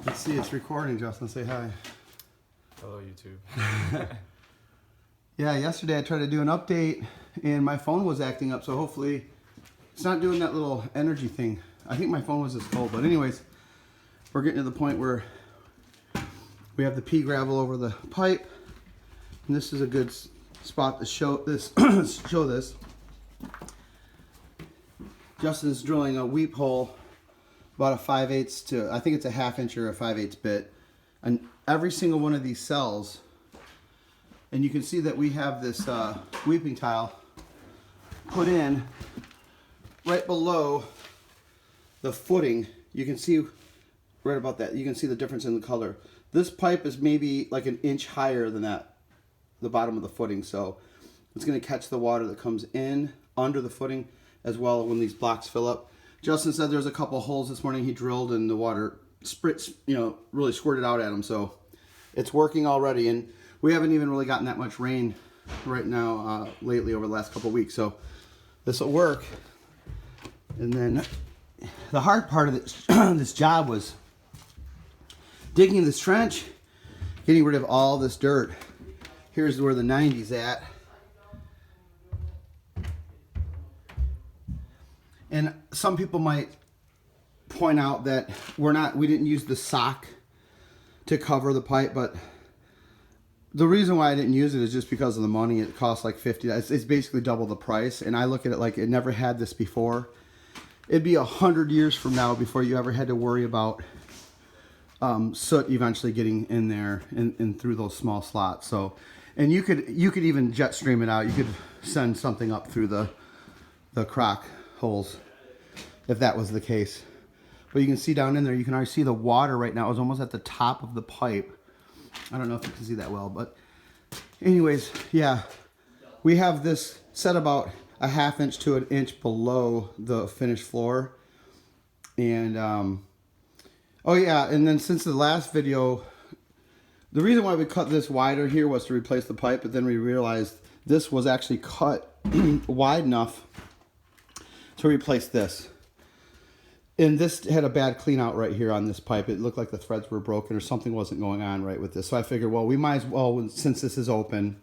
Let's see, it's recording, Justin. Say hi. Hello, YouTube. Yeah, yesterday I tried to do an update and my phone was acting up, so hopefully it's not doing that little energy thing. I think my phone was just cold, but anyways, we're getting to the point where we have the pea gravel over the pipe, and this is a good spot to show this. show this. Justin's drilling a weep hole, about a 5/8 to, I think it's a 1/2 inch or a 5/8 bit, and every single one of these cells. And you can see that we have this weeping tile put in right below the footing. You can see right about that. You can see the difference in the color. This pipe is maybe like an inch higher than that, the bottom of the footing. So it's going to catch the water that comes in under the footing as well when these blocks fill up. Justin said there's a couple holes this morning he drilled and the water really squirted out at him. So it's working already. And we haven't even really gotten that much rain right now lately over the last couple of weeks. So this will work. And then the hard part of this, this job was digging this trench, getting rid of all this dirt. Here's where the 90's at. And some people might point out that we didn't use the sock to cover the pipe, but the reason why I didn't use it is just because of the money. It costs like $50. It's basically double the price, and I look at it like it never had this before. It'd be 100 years from now before you ever had to worry about soot eventually getting in there and through those small slots. So, and you could even jet stream it out. You could send something up through the crock holes if that was the case. But you can see down in there, you can already see the water right now is almost at the top of the pipe. I don't know if you can see that well, but anyways, yeah, we have this set about a 1/2 inch to an inch below the finished floor. And oh yeah, and then since the last video, the reason why we cut this wider here was to replace the pipe, but then we realized this was actually cut wide enough to replace this. And this had a bad clean out right here on this pipe. It looked like the threads were broken or something wasn't going on right with this. So I figured, well, we might as well, since this is open,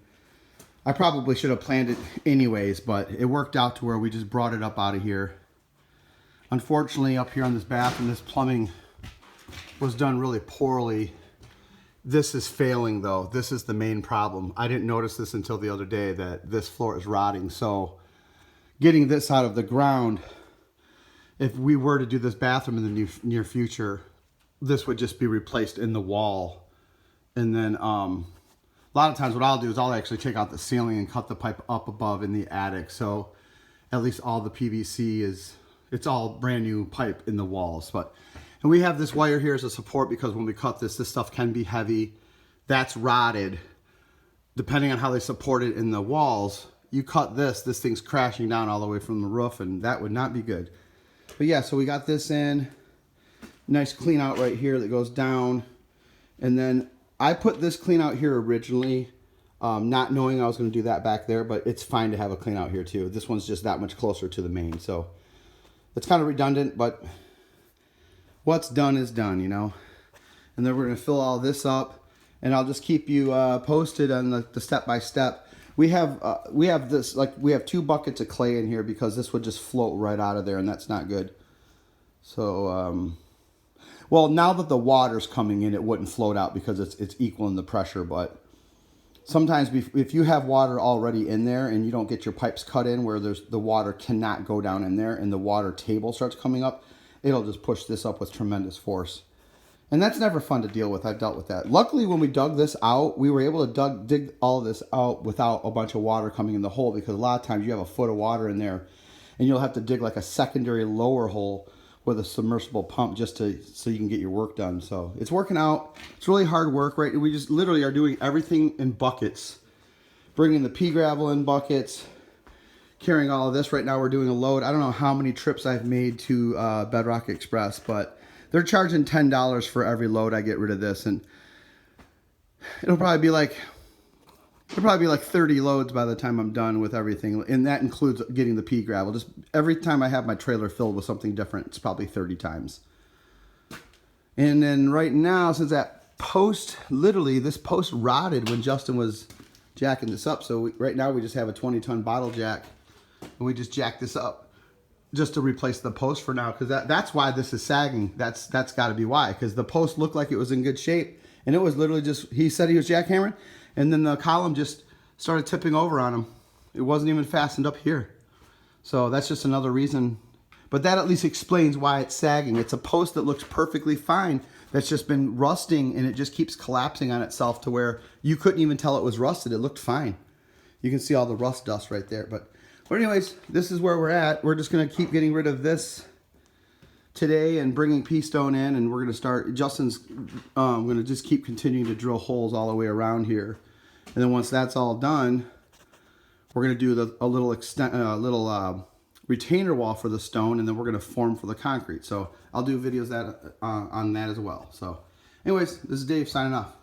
I probably should have planned it anyways, but it worked out to where we just brought it up out of here. Unfortunately, up here on this bathroom, this plumbing was done really poorly. This is failing though. This is the main problem. I didn't notice this until the other day that this floor is rotting. So getting this out of the ground, if we were to do this bathroom in the near future, this would just be replaced in the wall. And then a lot of times what I'll do is I'll actually take out the ceiling and cut the pipe up above in the attic. So at least all the PVC it's all brand new pipe in the walls. And we have this wire here as a support because when we cut this stuff can be heavy. That's rotted. Depending on how they support it in the walls, you cut this thing's crashing down all the way from the roof, and that would not be good. But yeah, so we got this in. Nice clean out right here that goes down. And then I put this clean out here originally, not knowing I was going to do that back there, but it's fine to have a clean out here too. This one's just that much closer to the main. So it's kind of redundant, but what's done is done, you know. And then we're going to fill all this up, and I'll just keep you posted on the step-by-step. We have this, like, we have 2 buckets of clay in here because this would just float right out of there, and that's not good. So, well, now that the water's coming in, it wouldn't float out because it's equal in the pressure. But sometimes if you have water already in there and you don't get your pipes cut in where the water cannot go down in there and the water table starts coming up, it'll just push this up with tremendous force. And that's never fun to deal with. I've dealt with that. Luckily, when we dug this out, we were able to dig all of this out without a bunch of water coming in the hole, because a lot of times you have a foot of water in there and you'll have to dig like a secondary lower hole with a submersible pump just so you can get your work done. So it's working out. It's really hard work, right? We just literally are doing everything in buckets, bringing the pea gravel in buckets, carrying all of this. Right now we're doing a load. I don't know how many trips I've made to Bedrock Express, but they're charging $10 for every load I get rid of this, and it'll probably be like 30 loads by the time I'm done with everything, and that includes getting the pea gravel. Just every time I have my trailer filled with something different, it's probably 30 times. And then right now, since that post, literally this post rotted when Justin was jacking this up. So right now we just have a 20-ton bottle jack, and we just jack this up just to replace the post for now, because that's why this is sagging. That's got to be why, because the post looked like it was in good shape, and it was literally just, he said he was jackhammering, and then the column just started tipping over on him. It wasn't even fastened up here. So that's just another reason. But that at least explains why it's sagging. It's a post that looks perfectly fine that's just been rusting, and it just keeps collapsing on itself to where you couldn't even tell it was rusted. It looked fine. You can see all the rust dust right there. But anyways, this is where we're at. We're just going to keep getting rid of this today and bringing P-Stone in, and we're going to start, Justin's going to just keep continuing to drill holes all the way around here. And then once that's all done, we're going to do a little retainer wall for the stone, and then we're going to form for the concrete. So I'll do videos on that as well. So anyways, this is Dave signing off.